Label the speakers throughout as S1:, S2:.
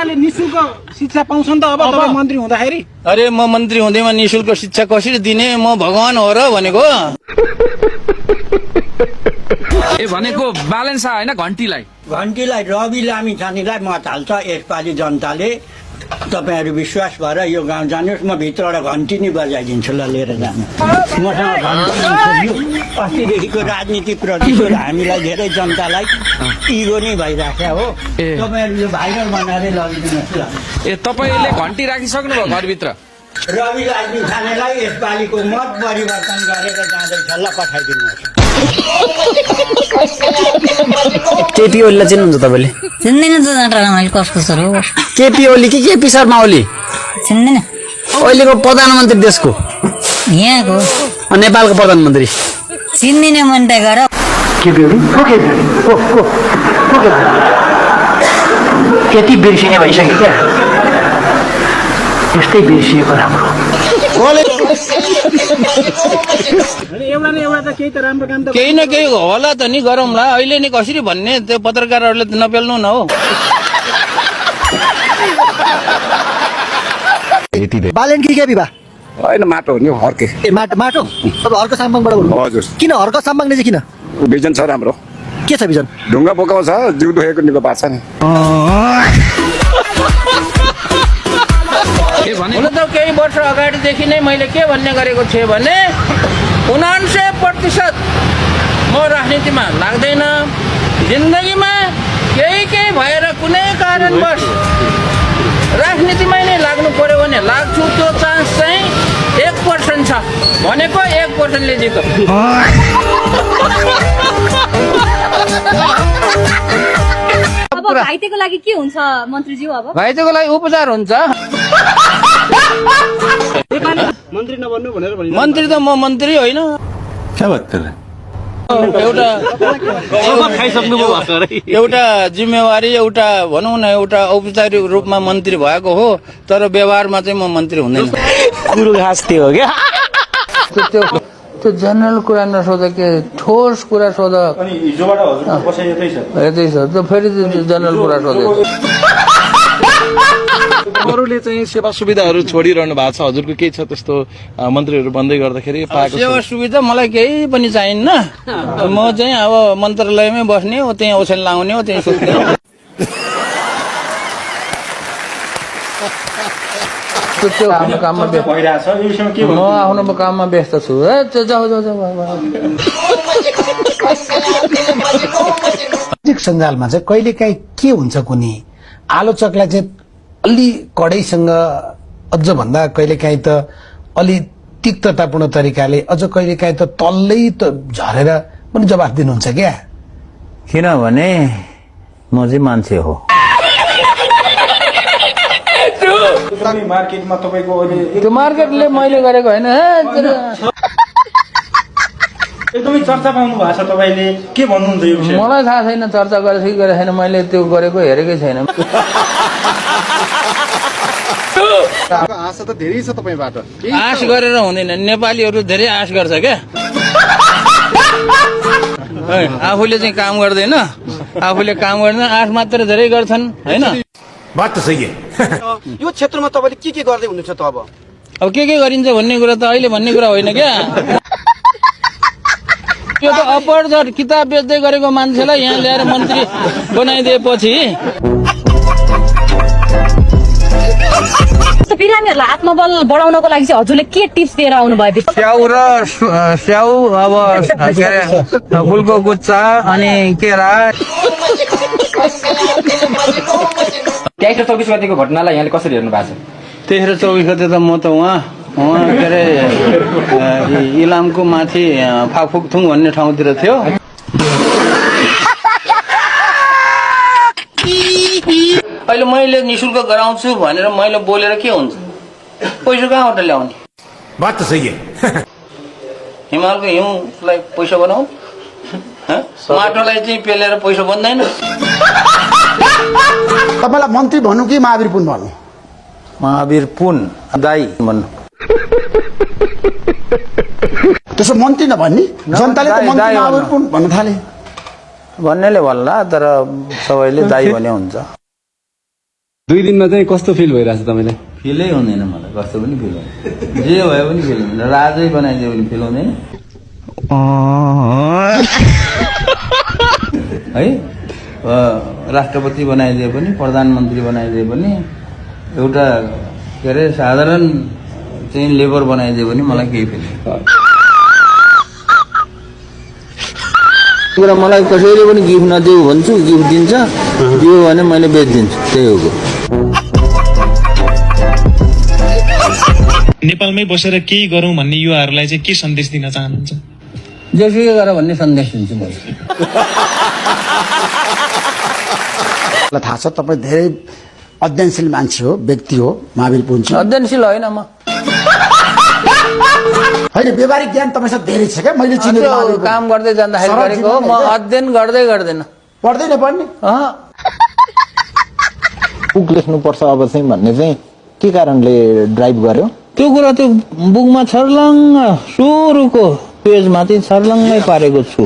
S1: बुवाले निशुल्क शिक्षा पाउँछन् त अब तपाईँ मन्त्री हुँदाखेरि?
S2: अरे म मन्त्री हुँदैमा निशुल्क शिक्षा कसरी दिने? म भगवान हो र भनेको।
S3: ए भनेको ब्यालेन्स होइन घन्टीलाई
S4: रवि लामिछानेलाई मत हाल्छ यसपालि जनताले। तपाईहरु विश्वास भएर यो गाउँ जानुहोस्, म भित्रबाट घन्टी नि बजाइदिन्छु ल, लिएर जानु। मसँग घन्टी अस्तिदेखिको राजनीतिप्रति हामीलाई धेरै जनतालाई इगो नै भइराख्यो हो। तपाईहरु यो भाइरल बनाएर लगिदिनुहोस् ल।
S3: ए तपाईले घन्टी राखिसक्नु भयो घरभित्र?
S4: रवि लामिछानेलाई यसपालिको मत परिवर्तन गरेर जाँदैछ ल, पठाइदिनुहोस्।
S5: केपी ओलीलाई चिन्नुहुन्छ तपाईँले?
S6: चिन्दैन त डाँडा मैले कसको सर हो।
S5: केपी ओली कि केपी शर्मा ओली?
S6: चिन्दैन।
S5: अहिलेको प्रधानमन्त्री देशको,
S6: यहाँको
S5: नेपालको प्रधानमन्त्री
S6: चिन्दिन मन त गर।
S5: केपी ओली यति बिर्सिने भइसक्यो क्या, यस्तै बिर्सिएको राम्रो।
S1: एउटा न एउटा त केही त राम्रो काम त
S2: केही न केही होला त नि, गरौँला। अहिले नि कसरी भन्ने, त्यो पत्रकारहरूले त नपेल्नु न हो।
S7: बालेन कि केपी बा?
S8: होइन माटो हो नि, हर्के।
S7: ए माटो माटो अब हर्क साम्बाङबाट बोल्नु?
S8: हजुर।
S7: किन हर्क साम्बाङ चाहिँ किन?
S8: भिजन छ राम्रो।
S7: के छ भिजन?
S8: ढुङ्गा बोकाउँछ, जिउ दुखेको निको पार्छ नि।
S2: हुन त केही वर्ष अगाडिदेखि नै मैले के भन्ने गरेको थिएँ भने 99% म राजनीतिमा लाग्दैन। जिन्दगीमा केही भएर कुनै कारणवश राजनीतिमै नै लाग्नु पर्यो भने लाग्छु। त्यो चान्स चाहिँ 1% छ भनेको 1%ले जित्यो।
S9: अब घाइतेको लागि के हुन्छ मन्त्रीज्यू? अब
S2: घाइतेको लागि उपचार हुन्छ।
S1: मन्त्री नबन्नु भनेर भनिन्छ।
S2: मन्त्री त म मन्त्री होइन। एउटा जिम्मेवारी, एउटा भनौँ न, एउटा औपचारिक रूपमा मन्त्री भएको हो, तर व्यवहारमा चाहिँ म मन्त्री हुँदैन।
S5: कुरो घाँस त्यो हो क्या।
S2: त्यो जनरल कुरा नसोध, के ठोस कुरा सोध। यतै छ त फेरि जनरल कुरा सोधे।
S10: अरूले चाहिँ सेवा सुविधाहरू छोडिरहनु भएको छ, हजुरको केही छ त्यस्तो मन्त्रीहरू बन्दै गर्दाखेरि पाएको?
S2: सेवा सुविधा मलाई केही पनि चाहिन्न। म चाहिँ अब मन्त्रालयमै बस्ने हो, त्यहीँ ओछ्यान लाउने हो, त्यहीँ सुत्ने हो। काममा म आफ्नो काममा व्यस्त छु।
S7: सञ्जालमा चाहिँ कहिलेकाहीँ के हुन्छ, कुनै आलोचकलाई चाहिँ अलि कडैसँग, अझ भन्दा कहिलेकाहीँ त अलि तिक्ततापूर्ण तरिकाले, अझ कहिलेकाहीँ त तल्लै त झरेर पनि जवाफ दिनुहुन्छ क्या।
S2: किनभने म चाहिँ मान्छे हो।
S1: मार्केटमा तपाईको
S2: त्यो मार्केटले मैले गरेको होइन।
S1: एकदमै चर्चा पाउनु भएको छ तपाईले, के भन्नुहुन्छ यो विषय?
S2: मलाई थाहा छैन चर्चा गरेको कि गरेको छैन, मैले त्यो गरेको हेरेकै छैन।
S10: आशा त धेरै छ तपाईबाट।
S2: आश गरेर हुँदैन, नेपालीहरू धेरै आश गर्छ क्या। आफूले चाहिँ काम गर्दैन, आफूले काम गर्दैन, आश मात्र धेरै गर्छन् होइन।
S7: बात त सही है।
S1: यो क्षेत्रमा तपाईले के गर्दै हुनुहुन्छ त?
S2: अब के गरिन्छ भन्ने कुरा त अहिले भन्ने कुरा होइन क्या। यो त अपरझट किताब बेच्दै गरेको मान्छेलाई यहाँ ल्याएर मन्त्री बनाइदिएपछि
S9: बिरामीहरूलाई आत्मबल बढाउनको लागि चाहिँ हजुरले के टिप्स दिएर आउनु भयो?
S2: स्याउ र स्याउ, अब के अरे फुलको गुच्चा अनि केरा।
S3: 23-24 गतिको घटनालाई यहाँले कसरी हेर्नु भएको छ?
S2: 23-24 गते त म त उहाँ के अरे इलामको माथि फाकफुकथुङ भन्ने ठाउँतिर थियो। अहिले मैले निशुल्क गराउँछु भनेर मैले बोलेर के हुन्छ? पैसा कहाँबाट ल्याउने?
S7: बात त सही है।
S2: हिमालको हिउँलाई पैसा बनाऊ, माटोलाई चाहिँ पेलेर पैसा बन्दैन।
S7: तपाईँलाई मन्त्री भन्नु कि महावीर पुन भन्नु?
S2: महावीर पुन दाई भन्नु।
S7: त्यसो मन्त्री नभन्ने, जनताले त मन्त्री महावीर पुन भन्न थाले।
S2: भन्नेले भन्ला, तर सबैले दाई भने हुन्छ।
S11: 2 दिनमा चाहिँ कस्तो फिल भइरहेछ तपाईँलाई?
S2: फिलै हुँदैन मलाई, कस्तो पनि फिल हुँदैन, जे भयो पनि फिल हुँदैन, राजै बनाइदियो भने फिल हुँदैन है, राष्ट्रपति बनाइदिए पनि प्रधानमन्त्री बनाइदिए पनि एउटा के अरे साधारण चाहिँ लेबर बनाइदियो भने मलाई केही फिल कुरा, मलाई कसैले पनि गिफ्ट नदेऊ भन्छु, गिफ्ट दिन्छ, दियो भने मैले बेचिदिन्छु, त्यही हो।
S1: नेपालमै बसेर केही गरौँ भन्ने युवाहरूलाई चाहिँ के सन्देश दिन चाहनुहुन्छ?
S2: जेसुकै गर भन्ने सन्देश दिन्छु मैले।
S4: मलाई थाहा छ तपाईँ धेरै अध्ययनशील मान्छे हो, व्यक्ति हो, महावीर पुञ्जी।
S2: अध्ययनशील होइन म,
S4: होइन व्यवहारिक ज्ञान तपाईँसँग धेरै छ क्या, मैले चिनेको
S2: काम गर्दै जाँदाखेरि गरेको हो, म अध्ययन गर्दै गर्दैन,
S4: पढ्दैन पढ्ने।
S2: बुक लेख्नुपर्छ अब चाहिँ भन्ने चाहिँ के कारणले ड्राइभ गर्यो त्यो कुरा त्यो बुकमा छर्लङ्ग सुरुको पेजमा चाहिँ छर्लङ्गै पारेको छु।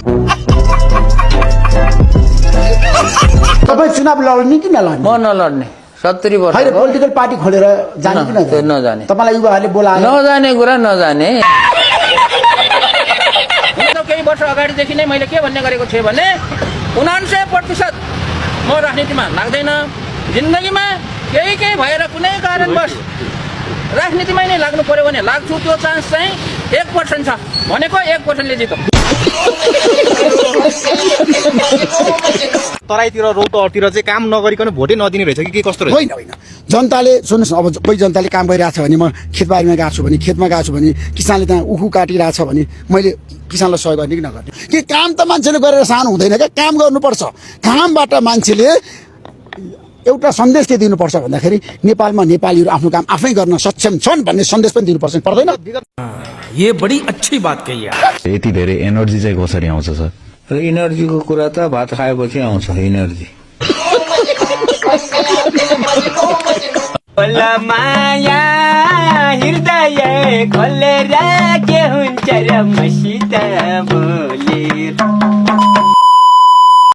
S4: तपाईँ चुनाव लड्ने कि नलड्ने?
S2: म नलड्ने, 70 वर्ष
S4: होइन पोलिटिकल पार्टी खोलेर जाने कि
S2: नजाने?
S4: तपाईँलाई युवाहरूले बोलाए
S2: नजाने कुरा नजाने। केही वर्ष अगाडिदेखि नै मैले के भन्ने गरेको थिएँ भने 99% म राजनीतिमा लाग्दैन, जिन्दगीमा केही भएर कुनै कारणवश राजनीतिमै नै लाग्नु पर्यो भने लाग्छु, त्यो चान्स चाहिँ 1% छ, भनेको 1%ले जित्छ।
S1: तराईतिर रौतहटतिर चाहिँ काम नगरिकन भोटै नदिने रहेछ कि के कस्तो रहेछ?
S4: होइन होइन, जनताले सुन्नुहोस् न, अब कोही जनताले काम गरिरहेको छ भने म खेतबारीमा गएको छु भने, खेतमा गएको छु भने, किसानले त्यहाँ उखु काटिरहेको छ भने मैले किसानलाई सहयोग गर्ने कि नगर्ने? कि काम त मान्छेले गरेर सानो हुँदैन क्या, काम गर्नुपर्छ। कामबाट मान्छेले एउटा सन्देश के दिनुपर्छ भन्दाखेरि नेपालमा नेपालीहरू आफ्नो काम आफै गर्न सक्षम छन् भन्ने सन्देश पनि दिनुपर्छ, पर्दैन?
S3: ये बड़ी अच्छी बात कही यार।
S11: यति धेरै एनर्जी चाहिँ कसरी आउँछ सर?
S2: इनर्जीको कुरा त भात खाएपछि आउँछ इनर्जी।
S5: माया हृदय खोलेर के हुन्छ र मसित बोलेर